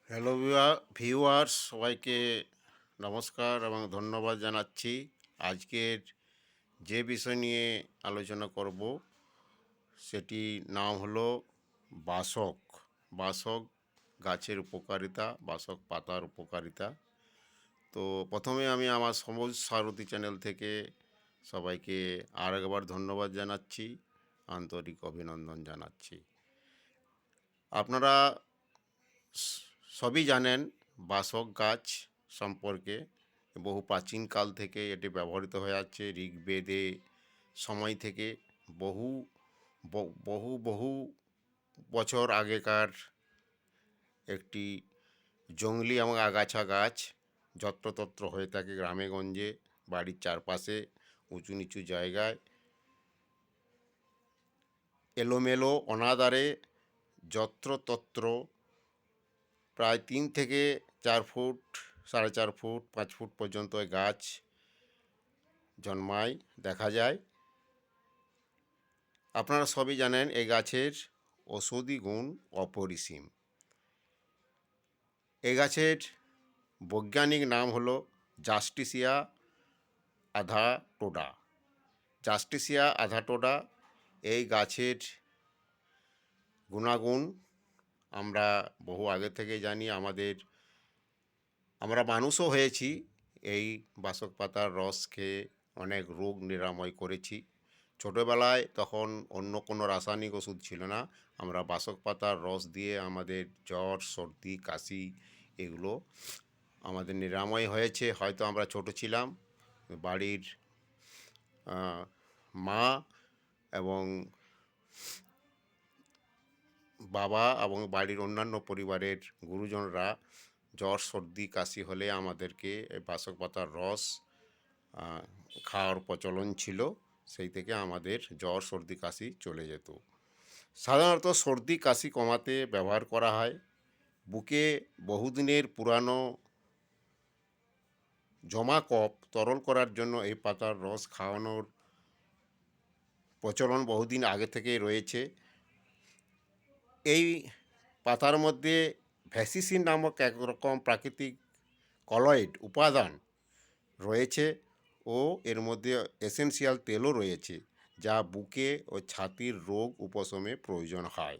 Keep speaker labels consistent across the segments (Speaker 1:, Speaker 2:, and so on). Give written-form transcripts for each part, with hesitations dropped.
Speaker 1: Hello viewers, সবাইকে নমস্কার এবং ধন্যবাদ জানাচ্ছি। আজকের যে বিষয় নিয়ে আলোচনা করব সেটি নাম হলো বাসক। বাসক গাছের উপকারিতা, বাসক পাতার উপকারিতা। তো প্রথমে আমি আমার সবুজ সারথী চ্যানেল থেকে সবাইকে আর একবার ধন্যবাদ জানাচ্ছি, আন্তরিক অভিনন্দন জানাচ্ছি। আপনারা সবই জানেন বাসক গাছ সম্পর্কে। বহু প্রাচীনকাল থেকে এটি ব্যবহৃত হয়ে আসছে। ঋগ্বেদে সময় থেকে বহু বহু বহু বছর আগেকার একটি জংলি এবং আগাছা গাছ যত্রতত্র হয়ে থাকে গ্রামেগঞ্জে, বাড়ির চারপাশে উঁচু নিচু জায়গায় এলোমেলো অনাদারে যত্রতত্র প্রায় 3 থেকে 4 ফুট, 4.5 ফুট, 5 ফুট পর্যন্ত গাছ জন্মায়, দেখা যায়। আপনারা সবই জানেন এই গাছের ঔষধি গুণ অপরিসীম। এই গাছের বৈজ্ঞানিক নাম হলো জাস্টিসিয়া আধাটোডা। জাস্টিসিয়া আধাটোডা এই গাছের গুণাগুণ আমরা বহু আগে থেকে জানি। আমরা মানুষও হয়েছি এই বাসক পাতার রস খেয়ে, অনেক রোগ নিরাময় করেছি। ছোটোবেলায় তখন অন্য কোনো রাসায়নিক ওষুধ ছিল না, আমরা বাসক পাতার রস দিয়ে আমাদের জ্বর, সর্দি, কাশি এগুলো আমাদের নিরাময় হয়েছে। হয়তো আমরা ছোট ছিলাম, বাড়ির মা এবং বাবা এবং বাড়ির অন্যান্য পরিবারের গুরুজনরা জ্বর, সর্দি, কাশি হলে আমাদেরকে এই বাসক পাতার রস খাওয়ার প্রচলন ছিল। সেই থেকে আমাদের জ্বর, সর্দি, কাশি চলে যেত। সাধারণত সর্দি কাশি কমাতে ব্যবহার করা হয়। বুকে বহুদিনের পুরানো জমা কফ তরল করার জন্য এই পাতার রস খাওয়ানোর প্রচলন বহুদিন আগে থেকেই রয়েছে। এই পাতার মধ্যে ভ্যাসিসিন নামক একরকম প্রাকৃতিক কলয়েড উপাদান রয়েছে ও এর মধ্যে এসেনশিয়াল তেলও রয়েছে, যা বুকে ও ছাতির রোগ উপশমে প্রয়োজন হয়।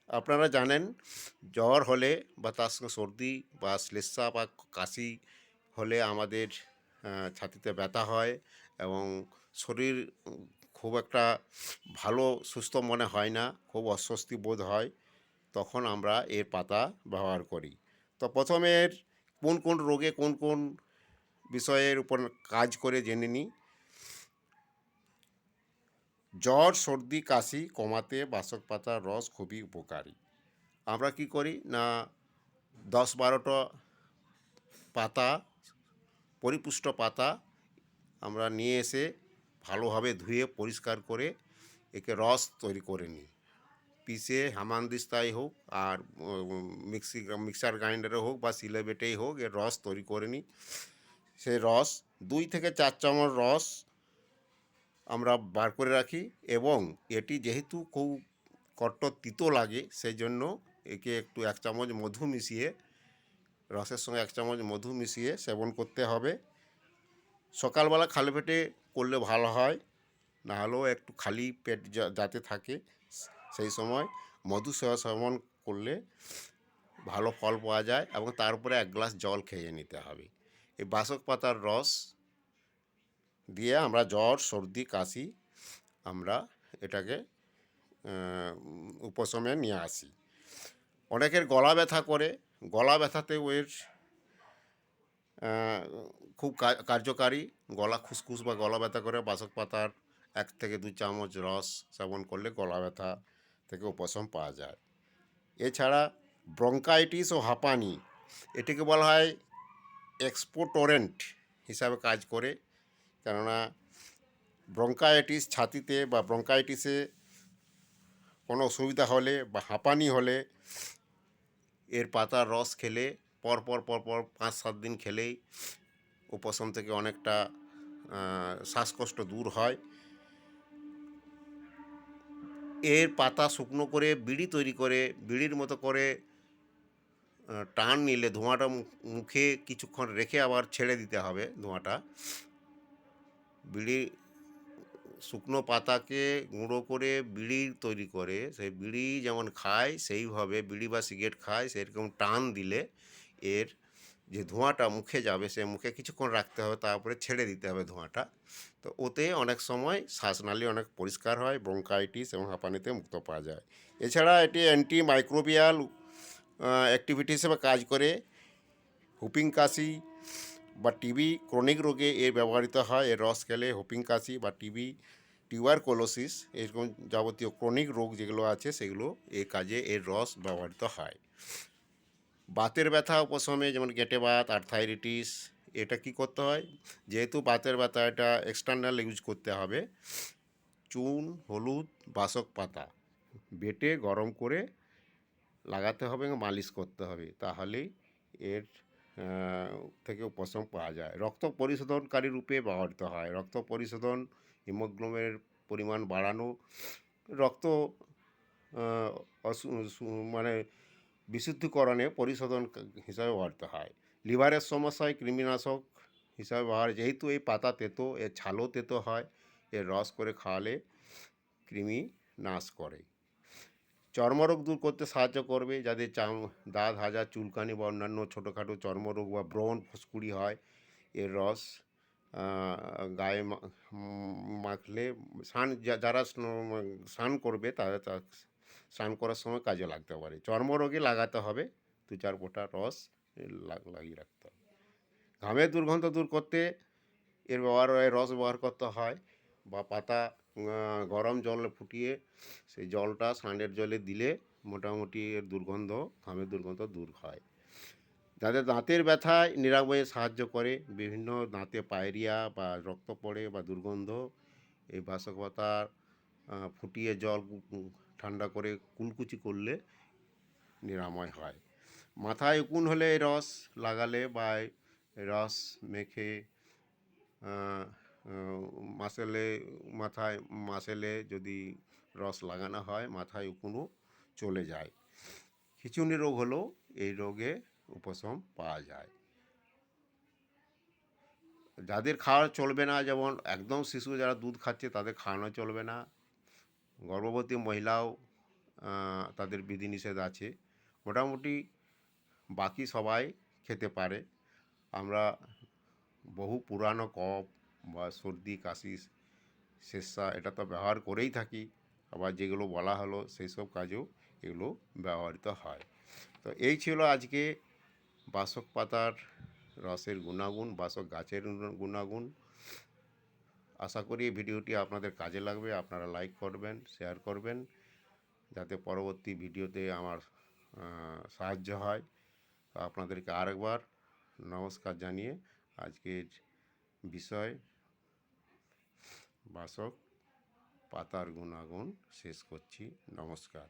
Speaker 1: আপনারা জানেন জ্বর হলে বা তার সঙ্গে সর্দি বা শ্লেষ্মা বা কাশি হলে আমাদের ছাতিতে ব্যথা হয় এবং শরীর খুব একটা ভালো সুস্থ মনে হয় না, খুব অস্বস্তি বোধ হয়। তখন আমরা এর পাতা ব্যবহার করি। তো প্রথমে এর কোন কোন রোগে কোন কোন বিষয়ের উপর কাজ করে জেনে নিই। জ্বর, সর্দি, কাশি কমাতে বাসক পাতার রস খুবই উপকারী। আমরা কি করি না, 10-12টা পাতা, পরিপুষ্ট পাতা আমরা নিয়ে এসে ভালোভাবে ধুয়ে পরিষ্কার করে একে রস তৈরি করে নিই। পিষে হামানদিস্তায় হোক আর মিক্সার গ্রাইন্ডারে হোক বা শিলে বেটেই হোক, এর রস তৈরি করে নিই। সেই রস 2 থেকে 4 চামচ রস আমরা বার করে রাখি এবং এটি যেহেতু খুব কট্টর তিতো লাগে, সেই জন্য একে একটু 1 চামচ মধু মিশিয়ে, রসের সঙ্গে 1 চামচ মধু মিশিয়ে সেবন করতে হবে। সকালবেলা খালি পেটে করলে ভালো হয়, না হলেও একটু খালি পেট যাতে থাকে সেই সময় মধু সেবন করলে ভালো ফল পাওয়া যায় এবং তারপরে 1 গ্লাস জল খেয়ে নিতে হবে। এই বাসক পাতার রস দিয়ে আমরা জ্বর, সর্দি, কাশি আমরা এটাকে উপশমে নিয়ে আসি। অনেকের গলা ব্যথা করে, গলা ব্যথাতেও এর খুব কার্যকারী। গলা খুসখুস বা গলা ব্যথা করে বাসক পাতার 1 থেকে 2 চামচ রস সেবন করলে গলা ব্যথা থেকে উপশম পাওয়া যায়। এছাড়া ব্রঙ্কাইটিস ও হাঁপানি, এটিকে বলা হয় এক্সপোটোরেন্ট হিসাবে কাজ করে। কেননা ব্রঙ্কাইটিস, ছাতিতে বা ব্রঙ্কাইটিসে কোনো অসুবিধা হলে বা হাঁপানি হলে এর পাতার রস খেলে পরপর 5-7 দিন খেলেই উপশম থেকে অনেকটা শ্বাসকষ্ট দূর হয়। এর পাতা শুকনো করে বিড়ি তৈরি করে, বিড়ির মতো করে টান নিলে ধোঁয়াটা মুখে কিছুক্ষণ রেখে আবার ছেড়ে দিতে হবে ধোঁয়াটা। বিড়ি শুকনো পাতাকে গুঁড়ো করে বিড়ি তৈরি করে, সেই বিড়ি যেমন খায় সেইভাবে বিড়ি বা সিগারেট খায় সেরকম টান দিলে এর যে ধোঁয়াটা মুখে যাবে সে মুখে কিছুক্ষণ রাখতে হবে, তারপরে ছেড়ে দিতে হবে ধোঁয়াটা। তো ওতে অনেক সময় শ্বাসনালী অনেক পরিষ্কার হয়, ব্রঙ্কাইটিস এবং হাঁপানিতে মুক্ত পাওয়া যায়। এছাড়া এটি অ্যান্টি মাইক্রোবিয়াল অ্যাক্টিভিটি হিসেবে কাজ করে। হুপিং কাশি বা টিবি ক্রনিক রোগে এর ব্যবহৃত হয়। এর রস খেলে হুপিং কাশি বা টিবি, টিউবারকুলোসিস এরকম যাবতীয় ক্রনিক রোগ যেগুলো আছে সেগুলো এই কাজে এর রস ব্যবহৃত হয়। বাতের ব্যথা উপশমে যেমন গেঁটে বাত, আর্থাইটিস, এটা কি করতে হয়, যেহেতু বাতের ব্যথা এটা এক্সটার্নাল ইউজ করতে হবে। চুন, হলুদ, বাসক পাতা বেটে গরম করে লাগাতে হবে এবং মালিশ করতে হবে, তাহলেই এর থেকে উপশম পাওয়া যায়। রক্ত পরিশোধনকারী রূপে ব্যবহৃত হয়। রক্ত পরিশোধন, হিমোগ্লোবিনের পরিমাণ বাড়ানো, রক্ত মানে বিশুদ্ধিকরণে পরিশোধন হিসাবে ব্যবহৃত হয়। লিভারের সমস্যায় কৃমিনাশক হিসাবে ব্যবহার, যেহেতু এই পাতা তেতো, এর ছালও তেতো হয়, এর রস করে খাওয়ালে কৃমি নাশ করে। চর্মরোগ দূর করতে সাহায্য করবে, যাদের দাঁত হাজা, চুলকানি বা অন্যান্য ছোটোখাটো চর্মরোগ বা ব্রণ ফুসকুড়ি হয়, এর রস গায়ে মাখলে যারা স্নান করবে তারা স্নান করার সময় কাজে লাগতে পারে। চর্মরোগে লাগাতে হবে 2-4 ফোঁটা রস লাগিয়ে রাখতে হবে। ঘামের দুর্গন্ধ দূর করতে এর রস ব্যবহার করতে হয়, বা পাতা গরম জলে ফুটিয়ে সেই জলটা স্নানের জলে দিলে মোটামুটি এর দুর্গন্ধ, ঘামের দুর্গন্ধ দূর হয়। যাদের দাঁতের ব্যথায় নিরাময়ে সাহায্য করে, বিভিন্ন দাঁতে পায়রিয়া বা রক্ত পড়ে বা দুর্গন্ধ, এই বাসক পাতা ফুটিয়ে জল ঠান্ডা করে কুলকুচি করলে নিরাময় হয়। মাথায় উকুন হলে এই রস লাগালে বা রস মেখে মাসেলে যদি রস লাগানো হয় মাথায় উকুনও চলে যায়। খিঁচুনি রোগ হলেও এই রোগে উপশম পাওয়া যায়। যাদের খাওয়া চলবে না, যেমন একদম শিশু যারা দুধ খাচ্ছে তাদের খাওয়ানো চলবে না। গর্ভবতী মহিলাও তাদের বিধিনিষেধ আছে। মোটামুটি বাকি সবাই খেতে পারে। আমরা বহু পুরানো কফ বা সর্দি কাশি সেসা এটা তো ব্যবহার করেই থাকি, আবার যেগুলো বলা হলো সেই সব কাজেও এগুলো ব্যবহৃত হয়। তো এই ছিল আজকে বাসক পাতার রসের গুণাগুণ, বাসক গাছের গুণাগুণ। আশা করি এই ভিডিওটি আপনাদের কাজে লাগবে। আপনারা লাইক করবেন, শেয়ার করবেন, যাতে পরবর্তী ভিডিওতে আমার সাহায্য হয়। তো আপনাদেরকে আরেকবার নমস্কার জানিয়ে আজকের বিষয় বাসক পাতার গুণাগুণ শেষ করছি। নমস্কার।